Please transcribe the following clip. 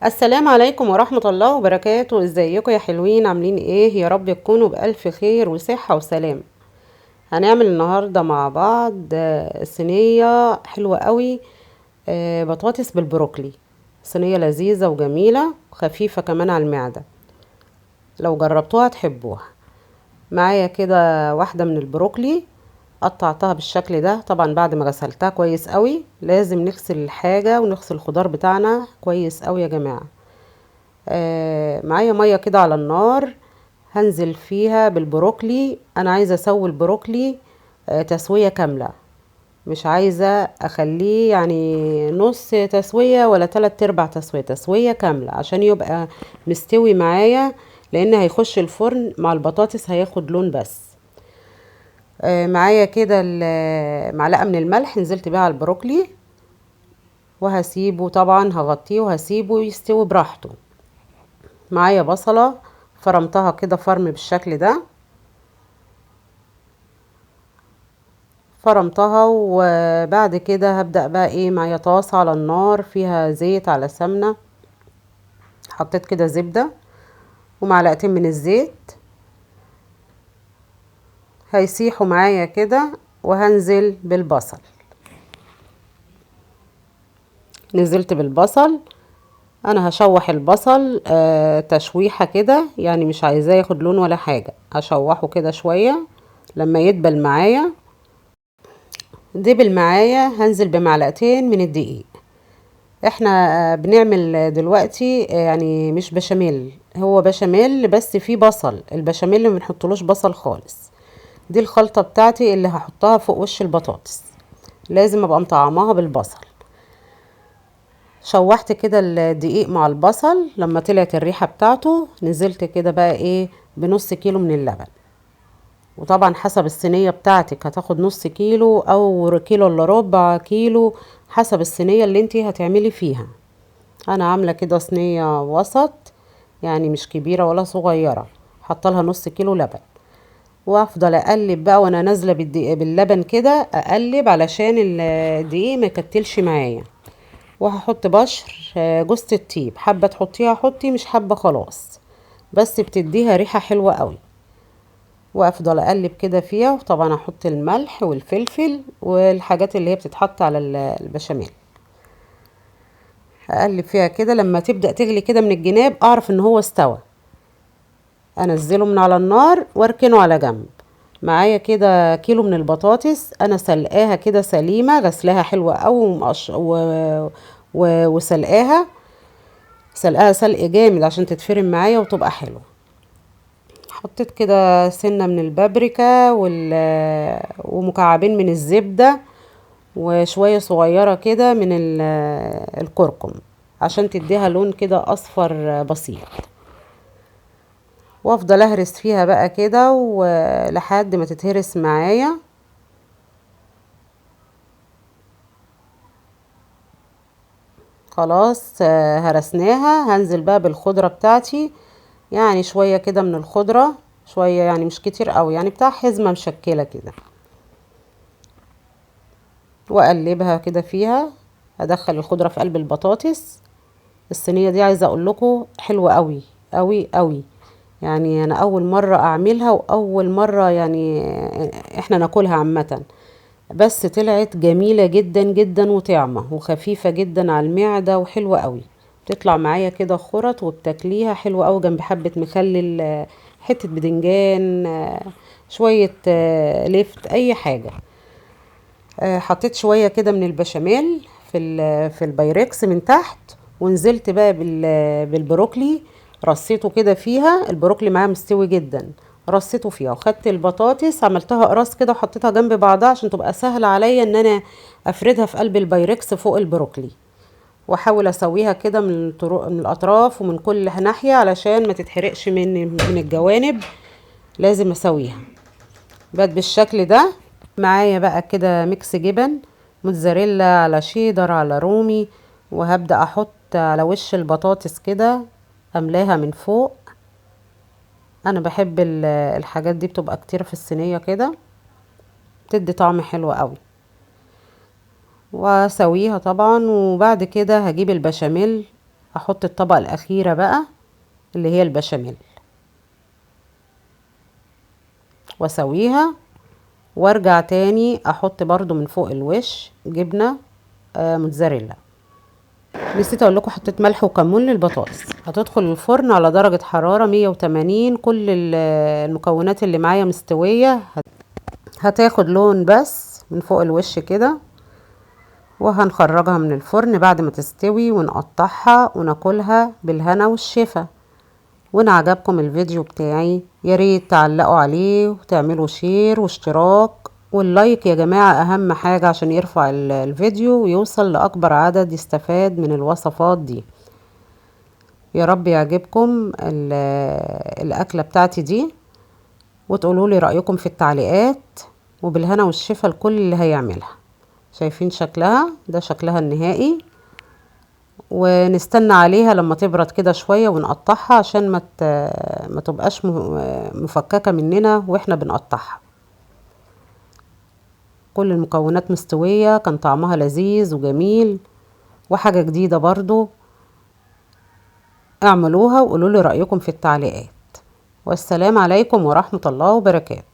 السلام عليكم ورحمة الله وبركاته. ازيكم يا حلوين؟ عاملين ايه؟ يا رب تكونوا بألف خير وصحة وسلام. هنعمل النهاردة مع بعض صينية حلوة قوي. بطاطس بالبروكلي. صينية لذيذة وجميلة وخفيفة كمان على المعدة. لو جربتوها تحبوها. معايا كده واحدة من البروكلي، قطعتها بالشكل ده. طبعا بعد ما غسلتها كويس قوي، لازم نغسل الحاجة ونغسل الخضار بتاعنا كويس قوي يا جماعة. معايا ميه كده على النار، هنزل فيها بالبروكلي. انا عايزه اسوي البروكلي تسويه كامله، مش عايزه اخليه يعني نص تسويه ولا تلات ارباع تسويه، تسويه كامله عشان يبقى مستوي معايا، لان هيخش الفرن مع البطاطس هياخد لون بس. معايا كده معلقه من الملح نزلت بيها على البروكلي، وهسيبه طبعا، هغطيه وهسيبه يستوي براحته. معايا بصلة فرمتها كده فرم بالشكل ده، فرمتها. وبعد كده هبدأ بقى ايه، معايا طاسة على النار فيها زيت على سمنة، حطيت كده زبدة ومعلقتين من الزيت هيسيحوا معايا كده، وهنزل بالبصل. نزلت بالبصل. انا هشوح البصل تشويحة كده، يعني مش عايزاه ياخد لون ولا حاجة، هشوحه كده شوية. لما يدبل معايا، دبل معايا، هنزل بمعلقتين من الدقيق. احنا بنعمل دلوقتي يعني مش بشاميل، هو بشاميل بس فيه بصل. البشاميل ما بنحطلوش بصل خالص. دي الخلطة بتاعتي اللي هحطها فوق وش البطاطس، لازم ابقى مطعماها بالبصل. شوحت كده الدقيق مع البصل، لما طلعت الريحة بتاعته نزلت كده بقى ايه بنص كيلو من اللبن. وطبعا حسب الصينية بتاعتك، هتاخد نص كيلو او كيلو الا ربع كيلو، حسب الصينية اللي انتي هتعملي فيها. انا عامله كده صينيه وسط، يعني مش كبيره ولا صغيره. حط لها نص كيلو لبن، وافضل اقلب بقى وانا نازله باللبن كده، اقلب علشان الدقيق ما يكتلش معايا. وهحط بشر جوزة الطيب، حابه تحطيها حطي، مش حابه خلاص، بس بتديها ريحه حلوه قوي. وافضل اقلب كده فيها، وطبعا احط الملح والفلفل والحاجات اللي هي بتتحط على البشاميل. اقلب فيها كده لما تبدأ تغلي كده من الجناب، اعرف ان هو استوى، انزله من على النار واركنه على جنب. معايا كده كيلو من البطاطس، انا سلقاها كده سليمة، غسلاها حلوة قوي وسلقاها سلق جامد عشان تتفرم معايا وتبقى حلوة. حطيت كده سنة من البابريكا ومكعبين من الزبدة، وشوية صغيرة كده من الكركم، عشان تديها لون كده اصفر بسيط. وافضل اهرس فيها بقى كده ولحد ما تتهرس معايا. خلاص هرسناها. هنزل بقى بالخضرة بتاعتي، يعني شوية كده من الخضرة، شوية يعني مش كتير قوي، يعني بتاع حزمة مشكلة كده. واقلبها كده فيها، ادخل الخضرة في قلب البطاطس. الصينية دي عايزة اقول لكم حلوة قوي قوي قوي، يعني انا اول مرة اعملها واول مرة يعني احنا ناكلها عامة، بس طلعت جميلة جدا جدا وطعمة وخفيفة جدا على المعدة وحلوة قوي. بتطلع معايا كده خرط وبتاكليها حلوة قوي جنب حبة مخلل، حتة بدنجان، شوية لفت اي حاجة. حطيت شوية كده من البشاميل في البايركس من تحت، ونزلت بقى بالبروكلي. رصيته كده فيها، البروكلي معاه مستوي جدا، رصيته فيها وخدت البطاطس عملتها قراص كده وحطيتها جنب بعضها عشان تبقى سهل عليا ان انا افردها في قلب البايركس فوق البروكلي. واحاول اسويها كده من الاطراف ومن كل ناحية علشان ما تتحرقش من الجوانب، لازم اسويها. بقت بالشكل ده. معايا بقى كده ميكس جبن، موتزاريلا على شيدر على رومي، وهبدأ احط على وش البطاطس كده، املاها من فوق. انا بحب الحاجات دي بتبقى كتير في الصينية كده، بتدي طعم حلو قوي. واسويها طبعا. وبعد كده هجيب البشاميل، احط الطبقة الاخيرة بقى اللي هي البشاميل واسويها، وارجع تاني احط برضو من فوق الوش جبنة موتزاريلا. نسيت اقول لكم حطيت ملح وكمون للبطاطس. هتدخل الفرن على درجة حرارة 180. كل المكونات اللي معايا مستوية، هتاخد لون بس من فوق الوش كده، وهنخرجها من الفرن بعد ما تستوي ونقطعها وناكلها بالهنا والشفا. وان عجبكم الفيديو بتاعي ياريت تعلقوا عليه وتعملوا شير واشتراك، واللايك يا جماعة اهم حاجة عشان يرفع الفيديو ويوصل لاكبر عدد يستفاد من الوصفات دي. يا رب يعجبكم الاكلة بتاعتي دي، وتقولوا لي رأيكم في التعليقات، وبالهنا والشفا لكل اللي هيعملها. شايفين شكلها؟ ده شكلها النهائي. ونستنى عليها لما تبرد كده شوية ونقطعها عشان ما تبقاش مفككة مننا واحنا بنقطعها. كل المكونات مستوية، كان طعمها لذيذ وجميل وحاجة جديدة برضو. اعملوها وقولوا لي رأيكم في التعليقات. والسلام عليكم ورحمة الله وبركاته.